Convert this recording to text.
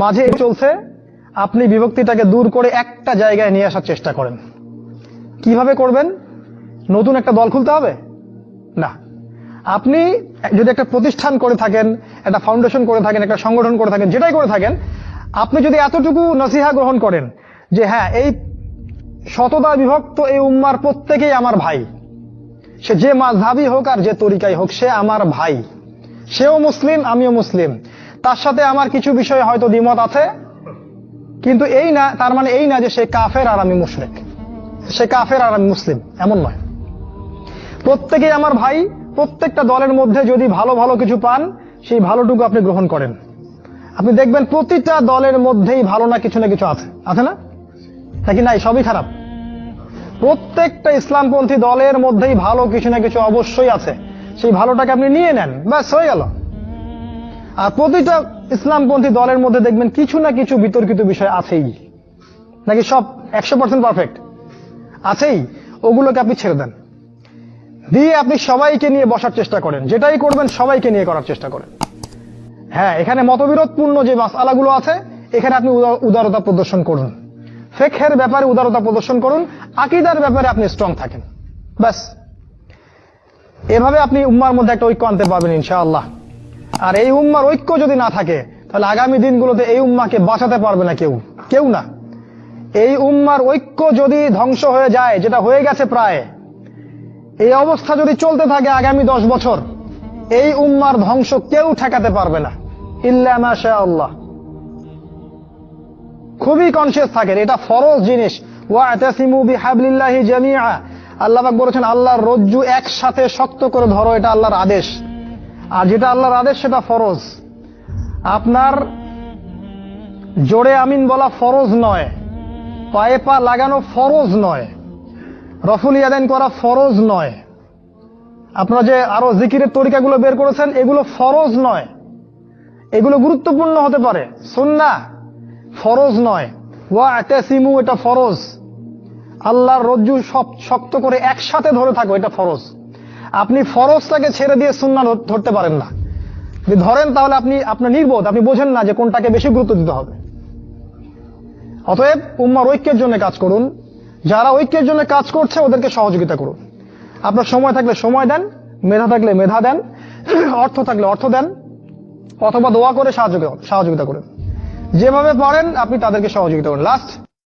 মাঝে চলছে, আপনি বিভক্তিটাকে দূর করে একটা জায়গায় নিয়ে আসার চেষ্টা করেন। কিভাবে করবেন? নতুন একটা দল খুলতে হবে না। আপনি যদি একটা প্রতিষ্ঠান করে থাকেন, একটা ফাউন্ডেশন করে থাকেন, একটা সংগঠন করে থাকেন, যেটাই করে থাকেন, আপনি যদি এতটুকু নসিহা গ্রহণ করেন যে হ্যাঁ, এই শতদা বিভক্ত এই উম্মার প্রত্যেকেই আমার ভাই, সে যে মাযহাবই হোক আর যে তরিকাই হোক, সে আমার ভাই, সেও মুসলিম, আমিও মুসলিম, তার সাথে আমার কিছু বিষয়ে হয়তো দ্বিমত আছে, কিন্তু এই না, তার মানে এই না যে সে কাফের আর আমি মুশরিক, সে কাফের আর আমি মুসলিম, এমন নয়। প্রত্যেকেই আমার ভাই। প্রত্যেকটা দলের মধ্যে যদি ভালো ভালো কিছু পান, সেই ভালোটুকু আপনি গ্রহণ করেন। আপনি দেখবেন প্রতিটা দলের মধ্যেই ভালো না কিছু আছে, আছে না? নাকি নাই, সবই খারাপ? প্রত্যেকটা ইসলামপন্থী দলের মধ্যেই ভালো কিছু না কিছু অবশ্যই আছে। সেই ভালোটাকে আপনি নিয়ে নেন, ব্যাস হয়ে গেল। আর প্রতিটা ইসলামপন্থী দলের মধ্যে দেখবেন কিছু না কিছু বিতর্কিত বিষয় আছেই। নাকি সব 100% পারফেক্ট? আছেই। ওগুলোকে আপনি ছেড়ে দেন, দিয়ে আপনি সবাইকে নিয়ে বসার চেষ্টা করেন। যেটাই করবেন সবাইকে নিয়ে করার চেষ্টা করেন। হ্যাঁ, এখানে মতবিরোধপূর্ণ যে মাসআলাগুলো আছে, এখানে আপনি উদারতা প্রদর্শন করুন। ফিকহের ব্যাপারে উদারতা প্রদর্শন করুন, আকীদার ব্যাপারে আপনি স্ট্রং থাকেন, ব্যাস। এভাবে আপনি উম্মার মধ্যে একটা ঐক্য আনতে পারবেন ইনশাআল্লাহ। আর এই উম্মার ঐক্য যদি না থাকে, তাহলে আগামী দিনগুলোতে এই উম্মাকে বাঁচাতে পারবে না কেউ না। এই উম্মার ঐক্য যদি ধ্বংস হয়ে যায়, যেটা হয়ে গেছে প্রায়, এই অবস্থা যদি চলতে থাকে আগামী 10 বছর, এই উম্মার ধ্বংস কেউ ঠেকাতে পারবে না, ইল্লা মাশা আল্লাহ। খুবই কনসিয়াস থাকেন, এটা ফরজ জিনিস। ওয়া'তাসিমু বিহাবলিল্লাহি জামিআ, আল্লাহ পাক বলেছেন আল্লাহর রজ্জু একসাথে শক্ত করে ধরো, এটা আল্লাহর আদেশ। আর যেটা আল্লাহর আদেশ সেটা ফরজ। আপনার জোরে আমিন বলা ফরজ নয়, পায়ে পা লাগানো ফরজ নয়, রফুল ইয়াদাইন করা ফরজ নয়, আপনারা যে আরো জিকিরের তরিকাগুলো বের করেছেন এগুলো ফরজ নয়। এগুলো গুরুত্বপূর্ণ হতে পারে, সুন্নাহ, ফরজ নয়। ওয়া'তাসিমু এটা ফরজ। আল্লাহর রজ্জু সব শক্ত করে একসাথে ধরে থাকো, এটা ফরজ। আপনি ফরজটাকে ছেড়ে দিয়ে সুন্নাহ ধরতে পারেন না। যদি ধরেন তাহলে আপনি আপনার নির্বোধ, আপনি বোঝেন না যে কোনটাকে বেশি গুরুত্ব দিতে হবে। অতএব উম্মার ঐক্যের জন্য কাজ করুন। যারা ঐক্যের জন্য কাজ করছে ওদেরকে সহযোগিতা করুন। আপনার সময় থাকলে সময় দেন, মেধা থাকলে মেধা দেন, অর্থ থাকলে অর্থ দেন, অথবা দোয়া করে সহযোগিতা করেন। যেভাবে পারেন আপনি তাদেরকে সহযোগিতা করুন। লাস্ট